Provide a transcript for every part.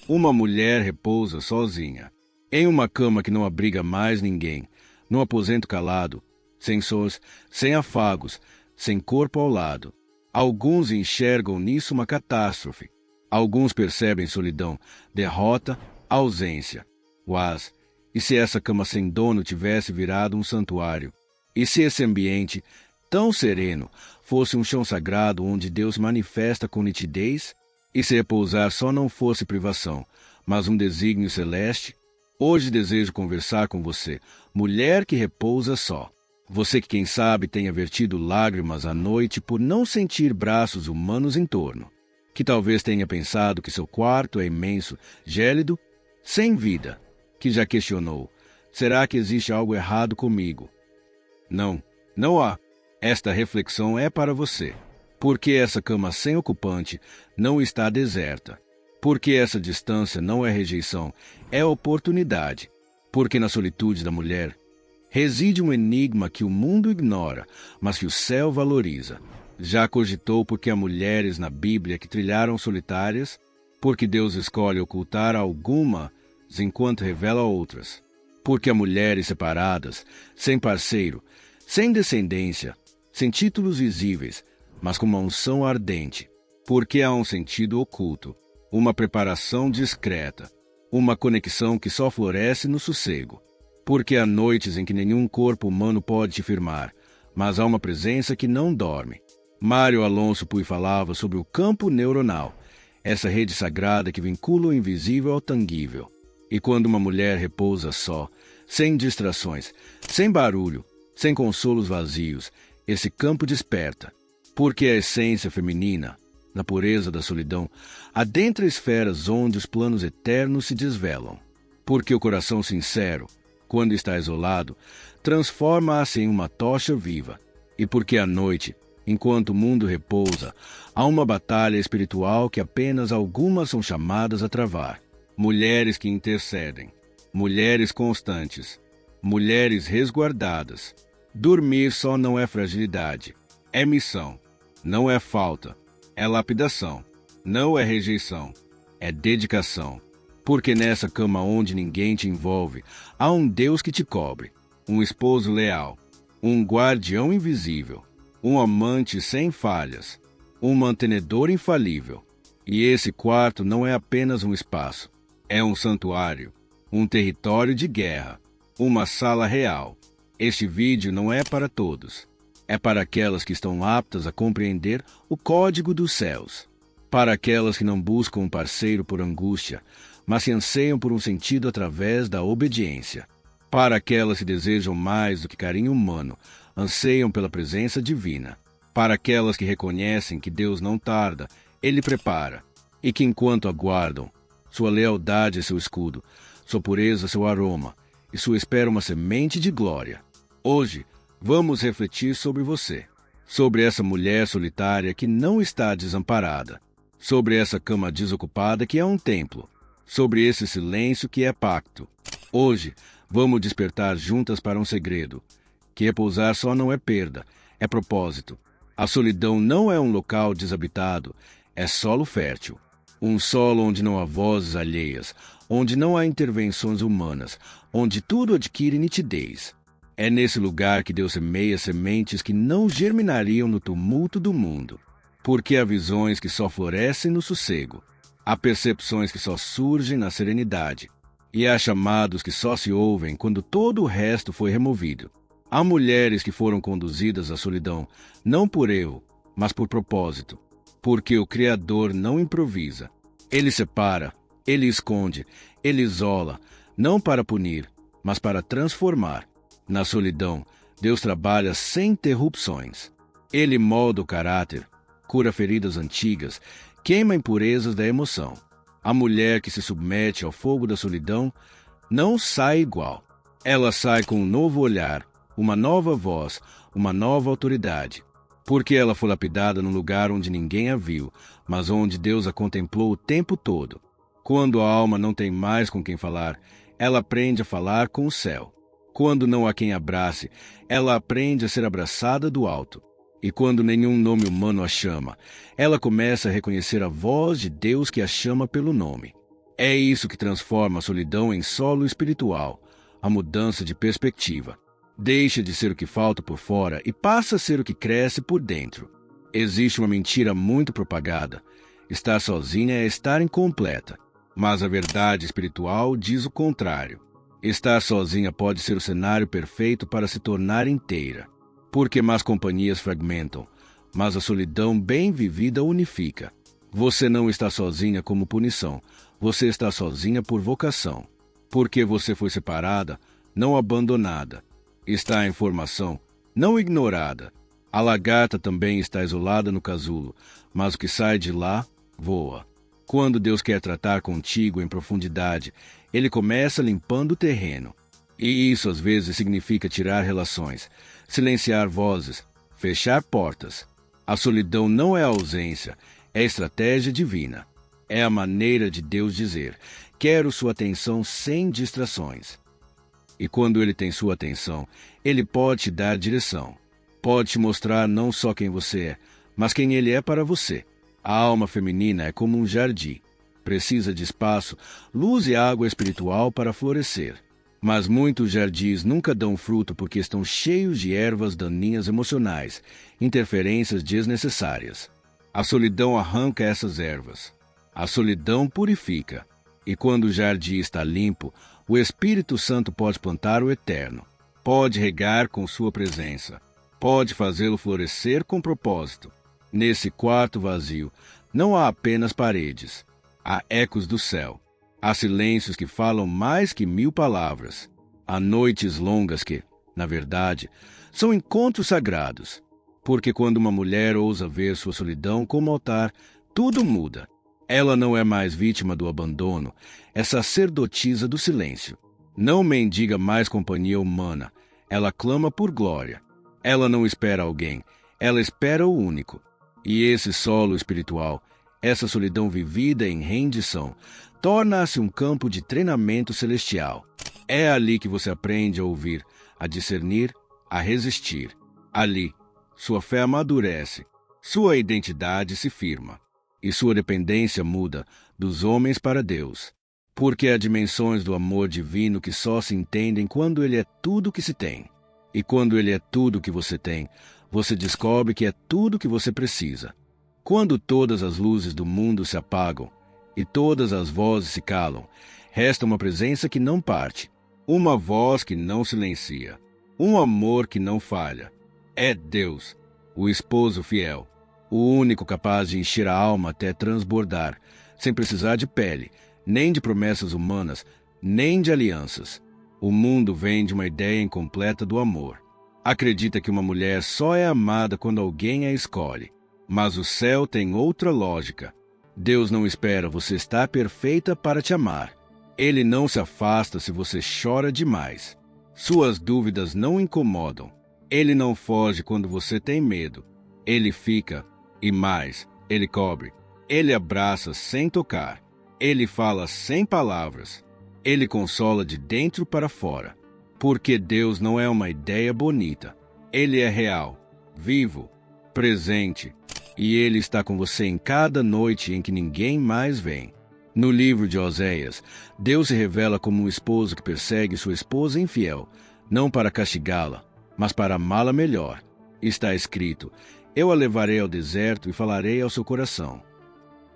Uma mulher repousa sozinha, em uma cama que não abriga mais ninguém, num aposento calado, sem sons, sem afagos, sem corpo ao lado. Alguns enxergam nisso uma catástrofe. Alguns percebem solidão, derrota, ausência. Uás, e se essa cama sem dono tivesse virado um santuário? E se esse ambiente, tão sereno, fosse um chão sagrado onde Deus manifesta com nitidez? E se repousar só não fosse privação, mas um desígnio celeste? Hoje desejo conversar com você, mulher que repousa só. Você que, quem sabe, tenha vertido lágrimas à noite por não sentir braços humanos em torno. Que talvez tenha pensado que seu quarto é imenso, gélido, sem vida. Que já questionou: será que existe algo errado comigo? Não, não há. Esta reflexão é para você. Porque essa cama sem ocupante não está deserta. Porque essa distância não é rejeição, é oportunidade. Porque na solitude da mulher reside um enigma que o mundo ignora, mas que o céu valoriza. Já cogitou porque há mulheres na Bíblia que trilharam solitárias? Porque Deus escolhe ocultar algumas enquanto revela outras. Porque há mulheres separadas, sem parceiro, sem descendência, sem títulos visíveis, mas com uma unção ardente. Porque há um sentido oculto, uma preparação discreta, uma conexão que só floresce no sossego. Porque há noites em que nenhum corpo humano pode te firmar, mas há uma presença que não dorme. Mário Alonso Puy falava sobre o campo neuronal, essa rede sagrada que vincula o invisível ao tangível. E quando uma mulher repousa só, sem distrações, sem barulho, sem consolos vazios, esse campo desperta. Porque a essência feminina, na pureza da solidão, adentra esferas onde os planos eternos se desvelam. Porque o coração sincero, quando está isolado, transforma-se em uma tocha viva. E porque à noite, enquanto o mundo repousa, há uma batalha espiritual que apenas algumas são chamadas a travar. Mulheres que intercedem, mulheres constantes, mulheres resguardadas. Dormir só não é fragilidade, é missão. Não é falta, é lapidação. Não é rejeição, é dedicação. Porque nessa cama onde ninguém te envolve, há um Deus que te cobre, um esposo leal, um guardião invisível, um amante sem falhas, um mantenedor infalível. E esse quarto não é apenas um espaço, é um santuário, um território de guerra, uma sala real. Este vídeo não é para todos. É para aquelas que estão aptas a compreender o código dos céus. Para aquelas que não buscam um parceiro por angústia, mas se anseiam por um sentido através da obediência. Para aquelas que desejam mais do que carinho humano, anseiam pela presença divina. Para aquelas que reconhecem que Deus não tarda, Ele prepara, e que enquanto aguardam, sua lealdade é seu escudo, sua pureza seu aroma, e sua espera uma semente de glória. Hoje, vamos refletir sobre você, sobre essa mulher solitária que não está desamparada, sobre essa cama desocupada que é um templo, sobre esse silêncio que é pacto. Hoje, vamos despertar juntas para um segredo, que repousar só não é perda, é propósito. A solidão não é um local desabitado, é solo fértil. Um solo onde não há vozes alheias, onde não há intervenções humanas, onde tudo adquire nitidez. É nesse lugar que Deus semeia sementes que não germinariam no tumulto do mundo. Porque há visões que só florescem no sossego. Há percepções que só surgem na serenidade. E há chamados que só se ouvem quando todo o resto foi removido. Há mulheres que foram conduzidas à solidão, não por erro, mas por propósito. Porque o Criador não improvisa. Ele separa, ele esconde, ele isola, não para punir, mas para transformar. Na solidão, Deus trabalha sem interrupções. Ele molda o caráter, cura feridas antigas, queima impurezas da emoção. A mulher que se submete ao fogo da solidão não sai igual. Ela sai com um novo olhar, uma nova voz, uma nova autoridade. Porque ela foi lapidada num lugar onde ninguém a viu, mas onde Deus a contemplou o tempo todo. Quando a alma não tem mais com quem falar, ela aprende a falar com o céu. Quando não há quem abrace, ela aprende a ser abraçada do alto. E quando nenhum nome humano a chama, ela começa a reconhecer a voz de Deus que a chama pelo nome. É isso que transforma a solidão em solo espiritual, a mudança de perspectiva. Deixa de ser o que falta por fora e passa a ser o que cresce por dentro. Existe uma mentira muito propagada. Estar sozinha é estar incompleta. Mas a verdade espiritual diz o contrário. Estar sozinha pode ser o cenário perfeito para se tornar inteira. Porque más companhias fragmentam, mas a solidão bem vivida unifica. Você não está sozinha como punição. Você está sozinha por vocação. Porque você foi separada, não abandonada. Está em formação, não ignorada. A lagarta também está isolada no casulo, mas o que sai de lá, voa. Quando Deus quer tratar contigo em profundidade, Ele começa limpando o terreno. E isso às vezes significa tirar relações, silenciar vozes, fechar portas. A solidão não é ausência, é estratégia divina. É a maneira de Deus dizer: quero sua atenção sem distrações. E quando Ele tem sua atenção, Ele pode te dar direção. Pode te mostrar não só quem você é, mas quem Ele é para você. A alma feminina é como um jardim. Precisa de espaço, luz e água espiritual para florescer. Mas muitos jardins nunca dão fruto porque estão cheios de ervas daninhas emocionais, interferências desnecessárias. A solidão arranca essas ervas. A solidão purifica. E quando o jardim está limpo, o Espírito Santo pode plantar o eterno. Pode regar com sua presença. Pode fazê-lo florescer com propósito. Nesse quarto vazio, não há apenas paredes. Há ecos do céu. Há silêncios que falam mais que 1000 palavras. Há noites longas que, na verdade, são encontros sagrados. Porque quando uma mulher ousa ver sua solidão como altar, tudo muda. Ela não é mais vítima do abandono, é sacerdotisa do silêncio. Não mendiga mais companhia humana, ela clama por glória. Ela não espera alguém, ela espera o único. E esse solo espiritual, essa solidão vivida em rendição, torna-se um campo de treinamento celestial. É ali que você aprende a ouvir, a discernir, a resistir. Ali, sua fé amadurece, sua identidade se firma. E sua dependência muda dos homens para Deus. Porque há dimensões do amor divino que só se entendem quando Ele é tudo o que se tem. E quando Ele é tudo o que você tem, você descobre que é tudo o que você precisa. Quando todas as luzes do mundo se apagam e todas as vozes se calam, resta uma presença que não parte, uma voz que não silencia, um amor que não falha. É Deus, o esposo fiel. O único capaz de encher a alma até transbordar, sem precisar de pele, nem de promessas humanas, nem de alianças. O mundo vem de uma ideia incompleta do amor. Acredita que uma mulher só é amada quando alguém a escolhe. Mas o céu tem outra lógica. Deus não espera você estar perfeita para te amar. Ele não se afasta se você chora demais. Suas dúvidas não incomodam. Ele não foge quando você tem medo. Ele fica. E mais, Ele cobre, Ele abraça sem tocar, Ele fala sem palavras, Ele consola de dentro para fora. Porque Deus não é uma ideia bonita, Ele é real, vivo, presente, e Ele está com você em cada noite em que ninguém mais vem. No livro de Oséias, Deus se revela como um esposo que persegue sua esposa infiel, não para castigá-la, mas para amá-la melhor. Está escrito: eu a levarei ao deserto e falarei ao seu coração.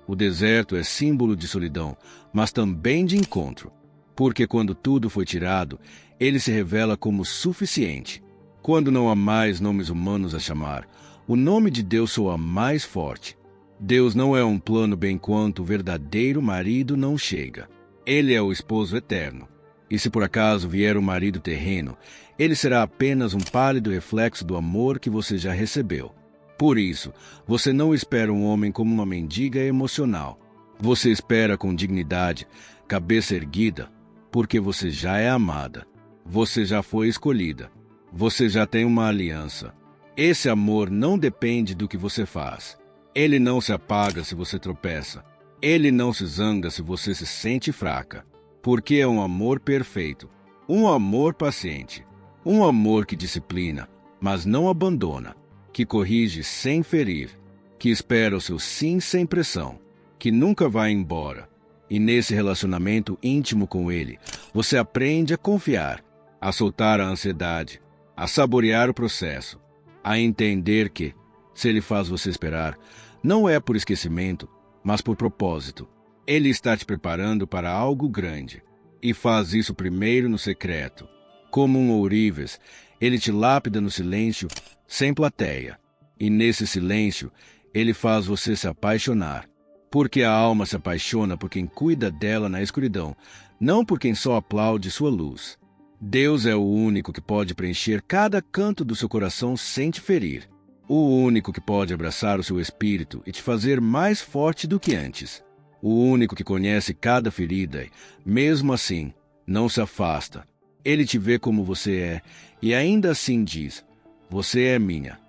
O deserto é símbolo de solidão, mas também de encontro. Porque quando tudo foi tirado, Ele se revela como suficiente. Quando não há mais nomes humanos a chamar, o nome de Deus soa mais forte. Deus não é um plano bem quanto o verdadeiro marido não chega. Ele é o esposo eterno. E se por acaso vier o marido terreno, ele será apenas um pálido reflexo do amor que você já recebeu. Por isso, você não espera um homem como uma mendiga emocional. Você espera com dignidade, cabeça erguida, porque você já é amada. Você já foi escolhida. Você já tem uma aliança. Esse amor não depende do que você faz. Ele não se apaga se você tropeça. Ele não se zanga se você se sente fraca. Porque é um amor perfeito. Um amor paciente. Um amor que disciplina, mas não abandona. Que corrige sem ferir, que espera o seu sim sem pressão, que nunca vai embora, E nesse relacionamento íntimo com Ele, você aprende a confiar, a soltar a ansiedade, a saborear o processo, a entender que, se Ele faz você esperar, não é por esquecimento, mas por propósito. Ele está te preparando para algo grande, e faz isso primeiro no secreto. Como um ourives, Ele te lapida no silêncio, sem plateia. E nesse silêncio, Ele faz você se apaixonar. Porque a alma se apaixona por quem cuida dela na escuridão, não por quem só aplaude sua luz. Deus é o único que pode preencher cada canto do seu coração sem te ferir. O único que pode abraçar o seu espírito e te fazer mais forte do que antes. O único que conhece cada ferida e, mesmo assim, não se afasta. Ele te vê como você é e ainda assim diz: você é minha.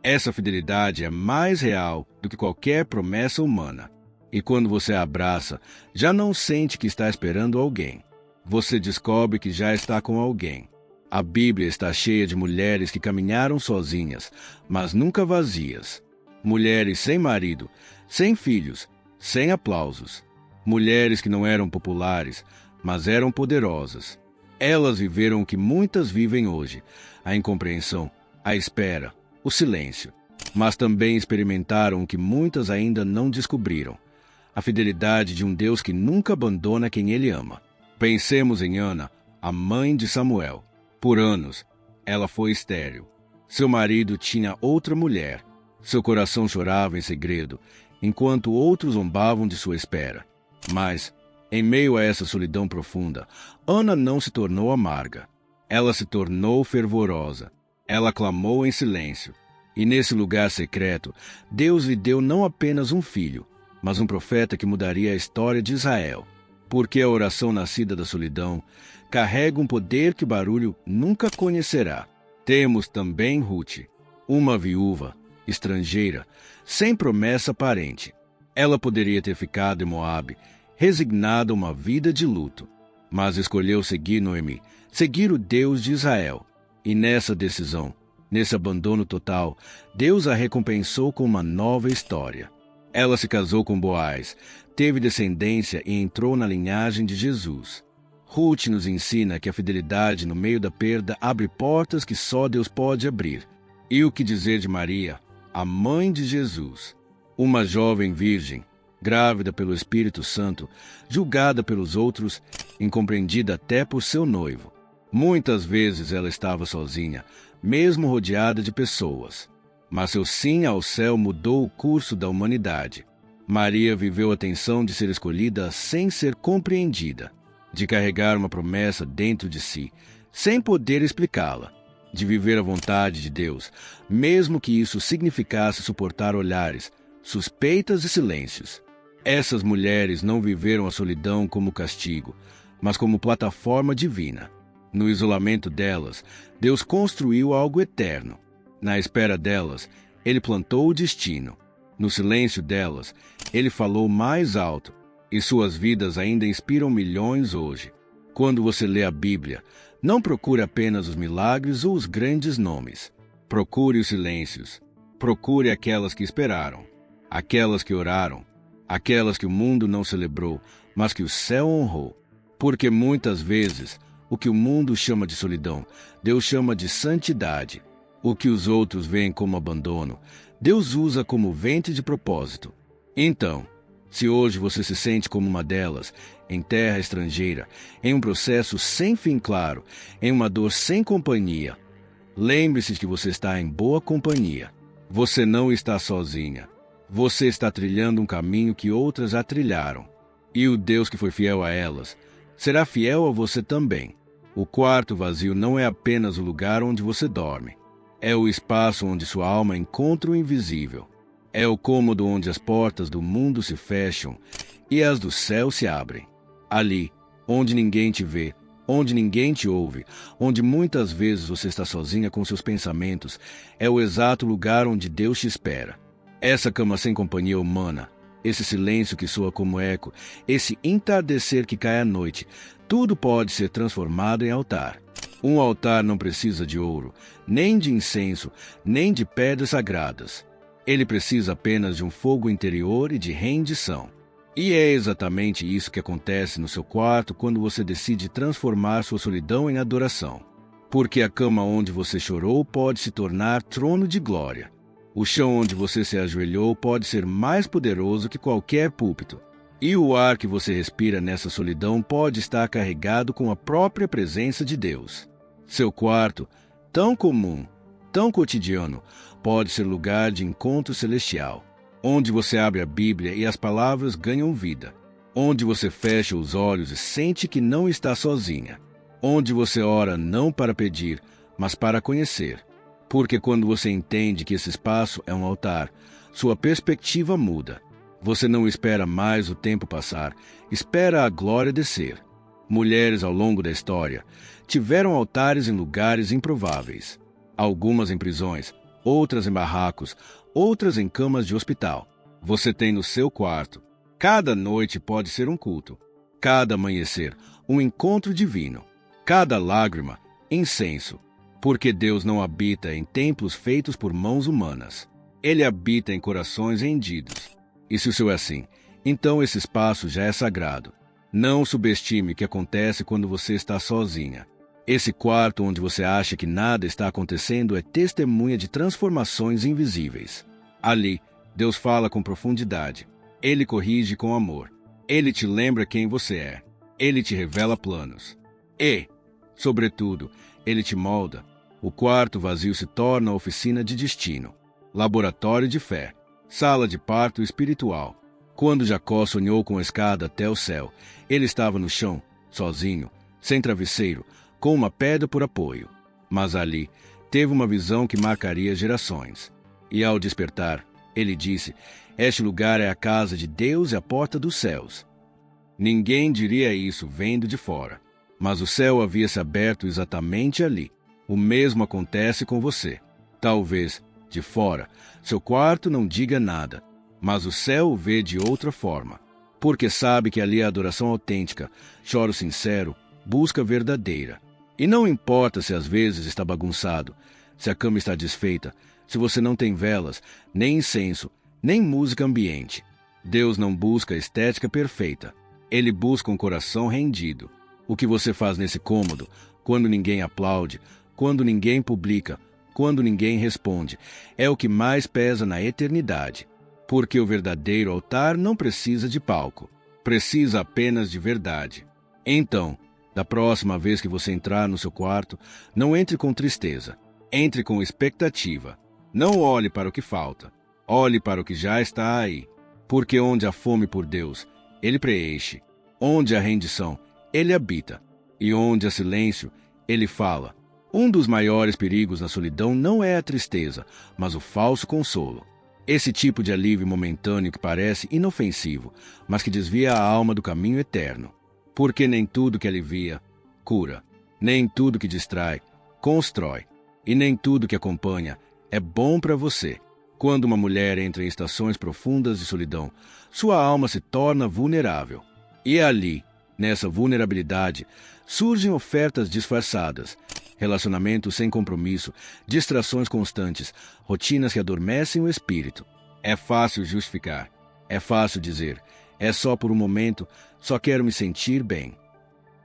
Essa fidelidade é mais real do que qualquer promessa humana. E quando você a abraça, já não sente que está esperando alguém. Você descobre que já está com alguém. A Bíblia está cheia de mulheres que caminharam sozinhas, mas nunca vazias. Mulheres sem marido, sem filhos, sem aplausos. Mulheres que não eram populares, mas eram poderosas. Elas viveram o que muitas vivem hoje: a incompreensão, a espera, o silêncio. Mas também experimentaram o que muitas ainda não descobriram: a fidelidade de um Deus que nunca abandona quem Ele ama. Pensemos em Ana, a mãe de Samuel. Por anos, ela foi estéril. Seu marido tinha outra mulher. Seu coração chorava em segredo, enquanto outros zombavam de sua espera. Mas, em meio a essa solidão profunda, Ana não se tornou amarga. Ela se tornou fervorosa. Ela clamou em silêncio. E nesse lugar secreto, Deus lhe deu não apenas um filho, mas um profeta que mudaria a história de Israel. Porque a oração nascida da solidão carrega um poder que o barulho nunca conhecerá. Temos também Ruth, uma viúva, estrangeira, sem promessa aparente. Ela poderia ter ficado em Moabe, resignada a uma vida de luto, mas escolheu seguir Noemi, seguir o Deus de Israel. E nessa decisão, nesse abandono total, Deus a recompensou com uma nova história. Ela se casou com Boaz, teve descendência e entrou na linhagem de Jesus. Ruth nos ensina que a fidelidade no meio da perda abre portas que só Deus pode abrir. E o que dizer de Maria, a mãe de Jesus? Uma jovem virgem, grávida pelo Espírito Santo, julgada pelos outros, incompreendida até por seu noivo. Muitas vezes ela estava sozinha, mesmo rodeada de pessoas. Mas seu sim ao céu mudou o curso da humanidade. Maria viveu a tensão de ser escolhida sem ser compreendida, de carregar uma promessa dentro de si, sem poder explicá-la, de viver a vontade de Deus, mesmo que isso significasse suportar olhares, suspeitas e silêncios. Essas mulheres não viveram a solidão como castigo, mas como plataforma divina. No isolamento delas, Deus construiu algo eterno. Na espera delas, Ele plantou o destino. No silêncio delas, Ele falou mais alto, e suas vidas ainda inspiram milhões hoje. Quando você lê a Bíblia, não procure apenas os milagres ou os grandes nomes. Procure os silêncios. Procure aquelas que esperaram, aquelas que oraram, aquelas que o mundo não celebrou, mas que o céu honrou. Porque muitas vezes, o que o mundo chama de solidão, Deus chama de santidade. O que os outros veem como abandono, Deus usa como ventre de propósito. Então, se hoje você se sente como uma delas, em terra estrangeira, em um processo sem fim claro, em uma dor sem companhia, lembre-se de que você está em boa companhia. Você não está sozinha. Você está trilhando um caminho que outras já trilharam. E o Deus que foi fiel a elas, será fiel a você também. O quarto vazio não é apenas o lugar onde você dorme. É o espaço onde sua alma encontra o invisível. É o cômodo onde as portas do mundo se fecham e as do céu se abrem. Ali, onde ninguém te vê, onde ninguém te ouve, onde muitas vezes você está sozinha com seus pensamentos, é o exato lugar onde Deus te espera. Essa cama sem companhia humana, esse silêncio que soa como eco, esse entardecer que cai à noite, tudo pode ser transformado em altar. Um altar não precisa de ouro, nem de incenso, nem de pedras sagradas. Ele precisa apenas de um fogo interior e de rendição. E é exatamente isso que acontece no seu quarto quando você decide transformar sua solidão em adoração. Porque a cama onde você chorou pode se tornar trono de glória. O chão onde você se ajoelhou pode ser mais poderoso que qualquer púlpito. E o ar que você respira nessa solidão pode estar carregado com a própria presença de Deus. Seu quarto, tão comum, tão cotidiano, pode ser lugar de encontro celestial, onde você abre a Bíblia e as palavras ganham vida, onde você fecha os olhos e sente que não está sozinha, onde você ora não para pedir, mas para conhecer. Porque quando você entende que esse espaço é um altar, sua perspectiva muda. Você não espera mais o tempo passar, espera a glória descer. Mulheres ao longo da história tiveram altares em lugares improváveis. Algumas em prisões, outras em barracos, outras em camas de hospital. Você tem no seu quarto. Cada noite pode ser um culto. Cada amanhecer, um encontro divino. Cada lágrima, incenso. Porque Deus não habita em templos feitos por mãos humanas. Ele habita em corações rendidos. E se o seu é assim, então esse espaço já é sagrado. Não subestime o que acontece quando você está sozinha. Esse quarto onde você acha que nada está acontecendo é testemunha de transformações invisíveis. Ali, Deus fala com profundidade. Ele corrige com amor. Ele te lembra quem você é. Ele te revela planos. E, sobretudo, ele te molda. O quarto vazio se torna oficina de destino, laboratório de fé, sala de parto espiritual. Quando Jacó sonhou com a escada até o céu, ele estava no chão, sozinho, sem travesseiro, com uma pedra por apoio. Mas ali, teve uma visão que marcaria gerações. E ao despertar, ele disse: este lugar é a casa de Deus e a porta dos céus. Ninguém diria isso vendo de fora, mas o céu havia se aberto exatamente ali. O mesmo acontece com você. Talvez, de fora, seu quarto não diga nada, mas o céu o vê de outra forma, porque sabe que ali é adoração autêntica, choro sincero, busca verdadeira. E não importa se às vezes está bagunçado, se a cama está desfeita, se você não tem velas, nem incenso, nem música ambiente. Deus não busca a estética perfeita. Ele busca um coração rendido. O que você faz nesse cômodo, quando ninguém aplaude, quando ninguém publica, quando ninguém responde, é o que mais pesa na eternidade. Porque o verdadeiro altar não precisa de palco, precisa apenas de verdade. Então, da próxima vez que você entrar no seu quarto, não entre com tristeza, entre com expectativa. Não olhe para o que falta, olhe para o que já está aí. Porque onde há fome por Deus, Ele preenche. Onde há rendição, Ele habita. E onde há silêncio, Ele fala. Um dos maiores perigos na solidão não é a tristeza, mas o falso consolo. Esse tipo de alívio momentâneo que parece inofensivo, mas que desvia a alma do caminho eterno. Porque nem tudo que alivia, cura. Nem tudo que distrai, constrói. E nem tudo que acompanha é bom para você. Quando uma mulher entra em estações profundas de solidão, sua alma se torna vulnerável. E ali, nessa vulnerabilidade, surgem ofertas disfarçadas, relacionamentos sem compromisso, distrações constantes, rotinas que adormecem o espírito. É fácil justificar, é fácil dizer, é só por um momento, só quero me sentir bem.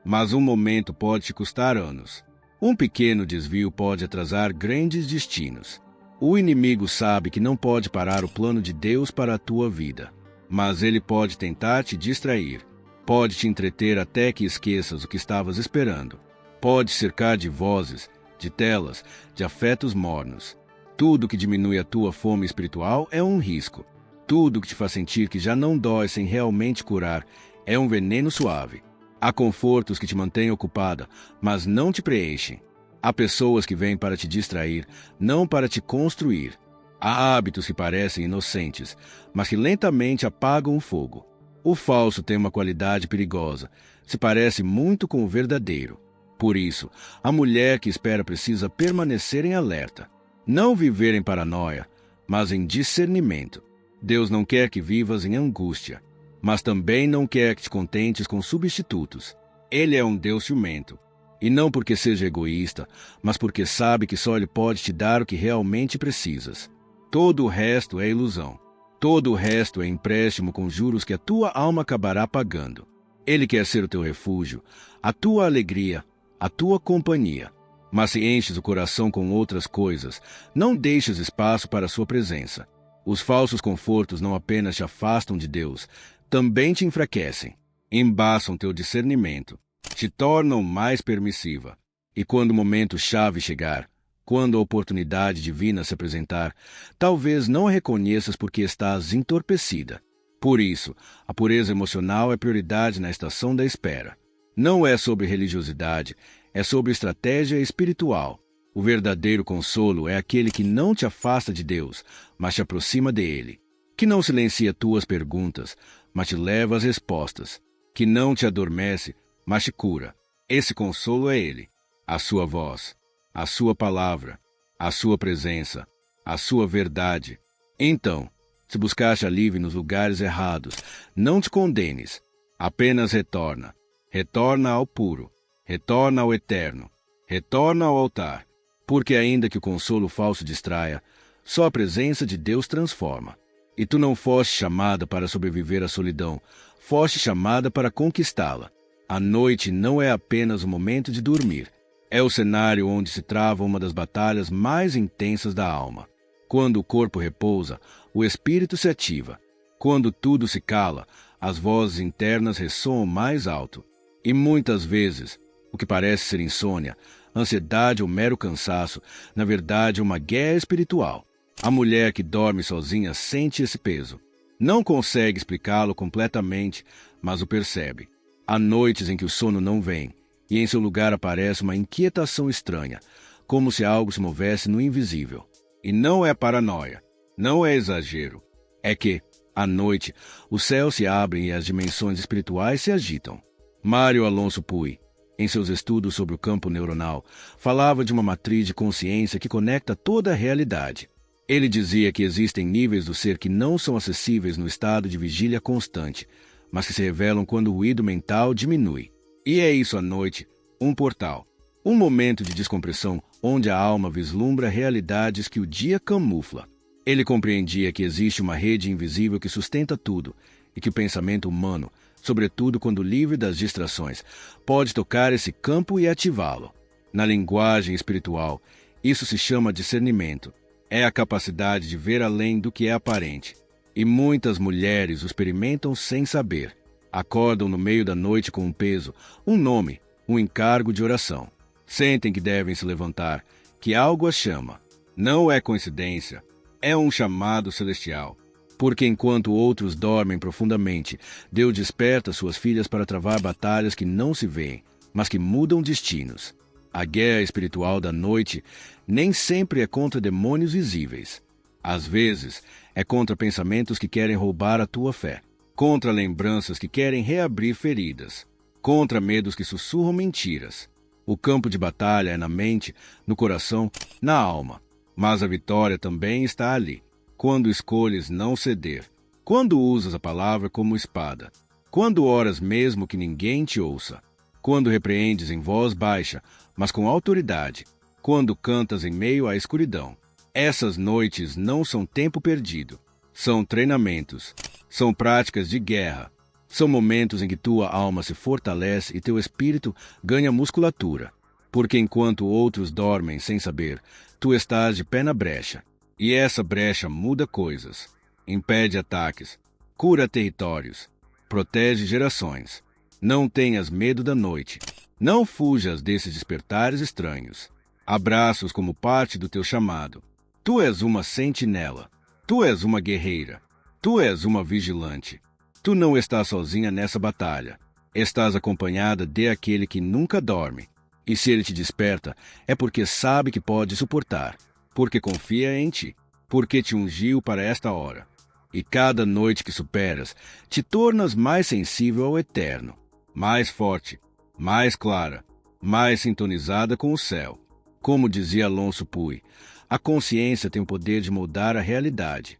Mas um momento pode te custar anos. Um pequeno desvio pode atrasar grandes destinos. O inimigo sabe que não pode parar o plano de Deus para a tua vida, mas ele pode tentar te distrair, pode te entreter até que esqueças o que estavas esperando. Pode cercar de vozes, de telas, de afetos mornos. Tudo que diminui a tua fome espiritual é um risco. Tudo que te faz sentir que já não dói sem realmente curar é um veneno suave. Há confortos que te mantêm ocupada, mas não te preenchem. Há pessoas que vêm para te distrair, não para te construir. Há hábitos que parecem inocentes, mas que lentamente apagam o fogo. O falso tem uma qualidade perigosa, se parece muito com o verdadeiro. Por isso, a mulher que espera precisa permanecer em alerta. Não viver em paranoia, mas em discernimento. Deus não quer que vivas em angústia, mas também não quer que te contentes com substitutos. Ele é um Deus ciumento. E não porque seja egoísta, mas porque sabe que só Ele pode te dar o que realmente precisas. Todo o resto é ilusão. Todo o resto é empréstimo com juros que a tua alma acabará pagando. Ele quer ser o teu refúgio, a tua alegria, a tua companhia. Mas se enches o coração com outras coisas, não deixes espaço para a sua presença. Os falsos confortos não apenas te afastam de Deus, também te enfraquecem, embaçam teu discernimento, te tornam mais permissiva. E quando o momento-chave chegar, quando a oportunidade divina se apresentar, talvez não a reconheças porque estás entorpecida. Por isso, a pureza emocional é prioridade na estação da espera. Não é sobre religiosidade, é sobre estratégia espiritual. O verdadeiro consolo é aquele que não te afasta de Deus, mas te aproxima dele. Que não silencia tuas perguntas, mas te leva às respostas. Que não te adormece, mas te cura. Esse consolo é ele. A sua voz, a sua palavra, a sua presença, a sua verdade. Então, se buscaste alívio nos lugares errados, não te condenes. Apenas retorna. Retorna ao puro. Retorna ao eterno. Retorna ao altar. Porque ainda que o consolo falso distraia, só a presença de Deus transforma. E tu não foste chamada para sobreviver à solidão, foste chamada para conquistá-la. A noite não é apenas o momento de dormir. É o cenário onde se trava uma das batalhas mais intensas da alma. Quando o corpo repousa, o espírito se ativa. Quando tudo se cala, as vozes internas ressoam mais alto. E muitas vezes, o que parece ser insônia, ansiedade ou mero cansaço, na verdade é uma guerra espiritual. A mulher que dorme sozinha sente esse peso. Não consegue explicá-lo completamente, mas o percebe. Há noites em que o sono não vem, e em seu lugar aparece uma inquietação estranha, como se algo se movesse no invisível. E não é paranoia, não é exagero. É que, à noite, os céus se abrem e as dimensões espirituais se agitam. Mário Alonso Puy, em seus estudos sobre o campo neuronal, falava de uma matriz de consciência que conecta toda a realidade. Ele dizia que existem níveis do ser que não são acessíveis no estado de vigília constante, mas que se revelam quando o ruído mental diminui. E é isso à noite, um portal, um momento de descompressão onde a alma vislumbra realidades que o dia camufla. Ele compreendia que existe uma rede invisível que sustenta tudo e que o pensamento humano, sobretudo quando livre das distrações, pode tocar esse campo e ativá-lo. Na linguagem espiritual, isso se chama discernimento. É a capacidade de ver além do que é aparente. E muitas mulheres o experimentam sem saber. Acordam no meio da noite com um peso, um nome, um encargo de oração. Sentem que devem se levantar, que algo as chama. Não é coincidência, é um chamado celestial. Porque enquanto outros dormem profundamente, Deus desperta suas filhas para travar batalhas que não se veem, mas que mudam destinos. A guerra espiritual da noite nem sempre é contra demônios visíveis. Às vezes, é contra pensamentos que querem roubar a tua fé, contra lembranças que querem reabrir feridas, contra medos que sussurram mentiras. O campo de batalha é na mente, no coração, na alma. Mas a vitória também está ali. Quando escolhes não ceder, quando usas a palavra como espada, quando oras mesmo que ninguém te ouça, quando repreendes em voz baixa, mas com autoridade, quando cantas em meio à escuridão. Essas noites não são tempo perdido, são treinamentos, são práticas de guerra, são momentos em que tua alma se fortalece e teu espírito ganha musculatura, porque enquanto outros dormem sem saber, tu estás de pé na brecha. E essa brecha muda coisas, impede ataques, cura territórios, protege gerações. Não tenhas medo da noite. Não fujas desses despertares estranhos. Abraça-os como parte do teu chamado. Tu és uma sentinela. Tu és uma guerreira. Tu és uma vigilante. Tu não estás sozinha nessa batalha. Estás acompanhada de aquele que nunca dorme. E se ele te desperta, é porque sabe que pode suportar. Porque confia em ti, porque te ungiu para esta hora. E cada noite que superas, te tornas mais sensível ao eterno, mais forte, mais clara, mais sintonizada com o céu. Como dizia Alonso Puy, a consciência tem o poder de moldar a realidade.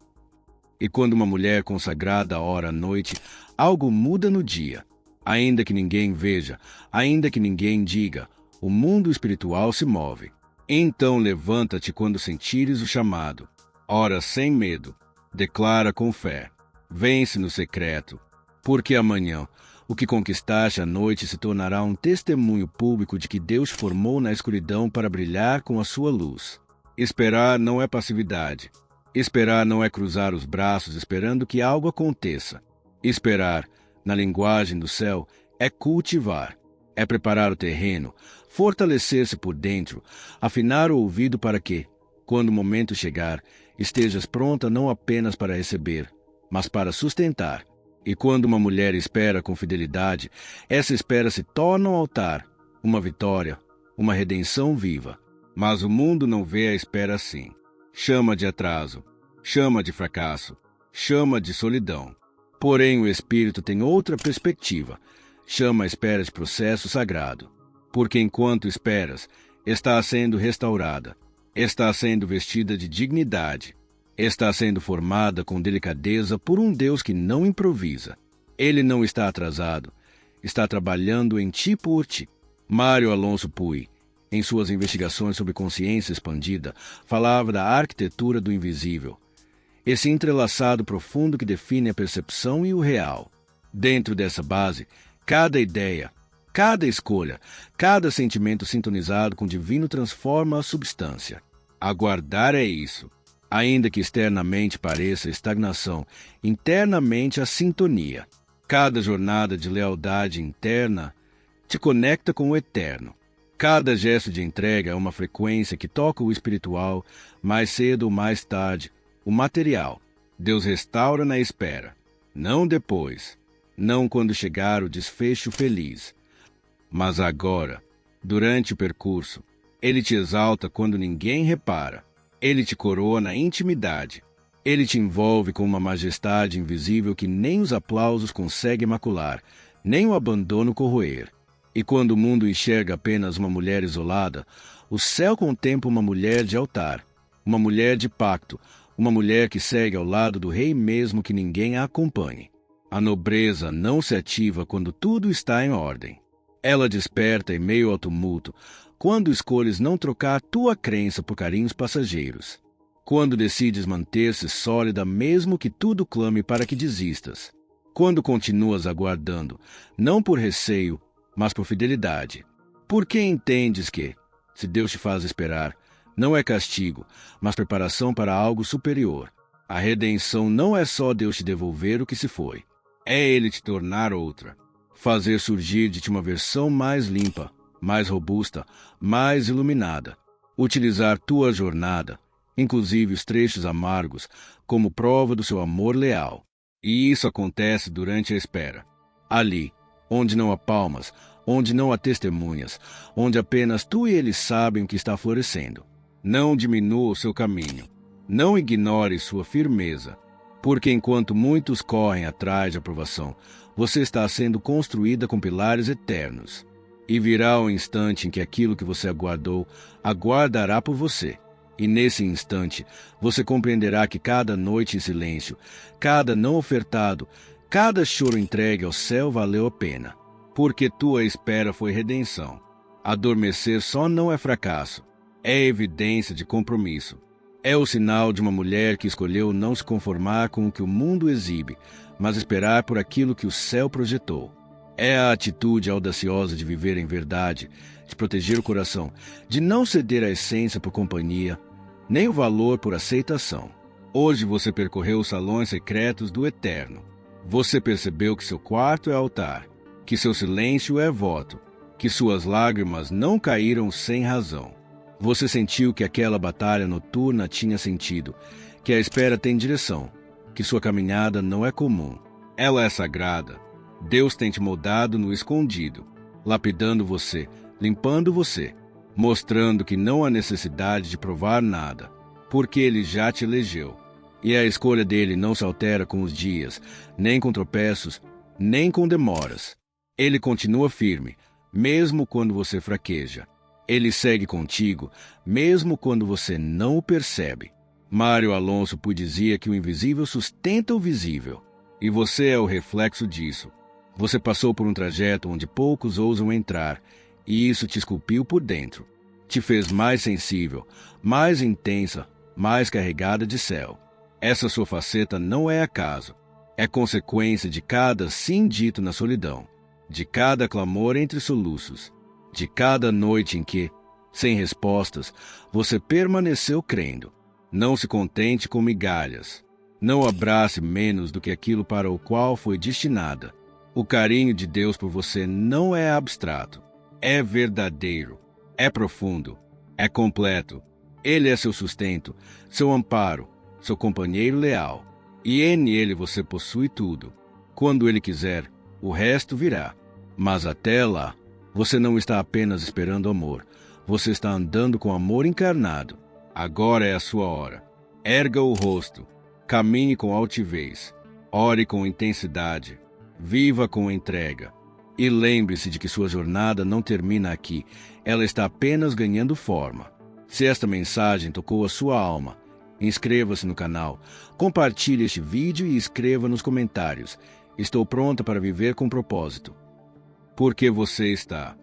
E quando uma mulher consagrada ora à noite, algo muda no dia. Ainda que ninguém veja, ainda que ninguém diga, o mundo espiritual se move. Então levanta-te quando sentires o chamado. Ora sem medo. Declara com fé. Vence no secreto. Porque amanhã, o que conquistaste à noite se tornará um testemunho público de que Deus formou na escuridão para brilhar com a sua luz. Esperar não é passividade. Esperar não é cruzar os braços esperando que algo aconteça. Esperar, na linguagem do céu, é cultivar. É preparar o terreno, fortalecer-se por dentro, afinar o ouvido para que, quando o momento chegar, estejas pronta não apenas para receber, mas para sustentar. E quando uma mulher espera com fidelidade, essa espera se torna um altar, uma vitória, uma redenção viva. Mas o mundo não vê a espera assim. Chama de atraso, chama de fracasso, chama de solidão. Porém, o Espírito tem outra perspectiva. Chama a espera de processo sagrado. Porque enquanto esperas, está sendo restaurada, está sendo vestida de dignidade, está sendo formada com delicadeza por um Deus que não improvisa. Ele não está atrasado, está trabalhando em ti por ti. Mário Alonso Puy, em suas investigações sobre consciência expandida, falava da arquitetura do invisível, esse entrelaçado profundo que define a percepção e o real. Dentro dessa base, cada ideia, cada escolha, cada sentimento sintonizado com o divino transforma a substância. Aguardar é isso. Ainda que externamente pareça estagnação, internamente a sintonia. Cada jornada de lealdade interna te conecta com o eterno. Cada gesto de entrega é uma frequência que toca o espiritual, mais cedo ou mais tarde, o material. Deus restaura na espera, não depois, não quando chegar o desfecho feliz, mas agora, durante o percurso. Ele te exalta quando ninguém repara. Ele te coroa na intimidade. Ele te envolve com uma majestade invisível que nem os aplausos conseguem macular, nem o abandono corroer. E quando o mundo enxerga apenas uma mulher isolada, o céu contempla uma mulher de altar, uma mulher de pacto, uma mulher que segue ao lado do rei mesmo que ninguém a acompanhe. A nobreza não se ativa quando tudo está em ordem. Ela desperta em meio ao tumulto, quando escolhes não trocar tua crença por carinhos passageiros. Quando decides manter-se sólida mesmo que tudo clame para que desistas. Quando continuas aguardando, não por receio, mas por fidelidade. Porque entendes que, se Deus te faz esperar, não é castigo, mas preparação para algo superior. A redenção não é só Deus te devolver o que se foi. É Ele te tornar outra. Fazer surgir de ti uma versão mais limpa, mais robusta, mais iluminada. Utilizar tua jornada, inclusive os trechos amargos, como prova do seu amor leal. E isso acontece durante a espera. Ali, onde não há palmas, onde não há testemunhas, onde apenas tu e ele sabem o que está florescendo. Não diminua o seu caminho. Não ignore sua firmeza. Porque enquanto muitos correm atrás de aprovação, você está sendo construída com pilares eternos. E virá o instante em que aquilo que você aguardou, aguardará por você. E nesse instante, você compreenderá que cada noite em silêncio, cada não ofertado, cada choro entregue ao céu valeu a pena. Porque tua espera foi redenção. Adormecer só não é fracasso. É evidência de compromisso. É o sinal de uma mulher que escolheu não se conformar com o que o mundo exibe, mas esperar por aquilo que o céu projetou. É a atitude audaciosa de viver em verdade, de proteger o coração, de não ceder a essência por companhia, nem o valor por aceitação. Hoje você percorreu os salões secretos do Eterno. Você percebeu que seu quarto é altar, que seu silêncio é voto, que suas lágrimas não caíram sem razão. Você sentiu que aquela batalha noturna tinha sentido, que a espera tem direção, que sua caminhada não é comum. Ela é sagrada. Deus tem te moldado no escondido, lapidando você, limpando você, mostrando que não há necessidade de provar nada, porque Ele já te elegeu. E a escolha dele não se altera com os dias, nem com tropeços, nem com demoras. Ele continua firme, mesmo quando você fraqueja. Ele segue contigo, mesmo quando você não o percebe. Mário Alonso Puy dizia que o invisível sustenta o visível. E você é o reflexo disso. Você passou por um trajeto onde poucos ousam entrar, e isso te esculpiu por dentro. Te fez mais sensível, mais intensa, mais carregada de céu. Essa sua faceta não é acaso. É consequência de cada sim dito na solidão, de cada clamor entre soluços, de cada noite em que, sem respostas, você permaneceu crendo. Não se contente com migalhas. Não abrace menos do que aquilo para o qual foi destinada. O carinho de Deus por você não é abstrato. É verdadeiro. É profundo. É completo. Ele é seu sustento, seu amparo, seu companheiro leal. E nele você possui tudo. Quando ele quiser, o resto virá. Mas até lá, você não está apenas esperando amor. Você está andando com amor encarnado. Agora é a sua hora. Erga o rosto. Caminhe com altivez. Ore com intensidade. Viva com entrega. E lembre-se de que sua jornada não termina aqui. Ela está apenas ganhando forma. Se esta mensagem tocou a sua alma, inscreva-se no canal, compartilhe este vídeo e escreva nos comentários. Estou pronta para viver com propósito. Porque você está.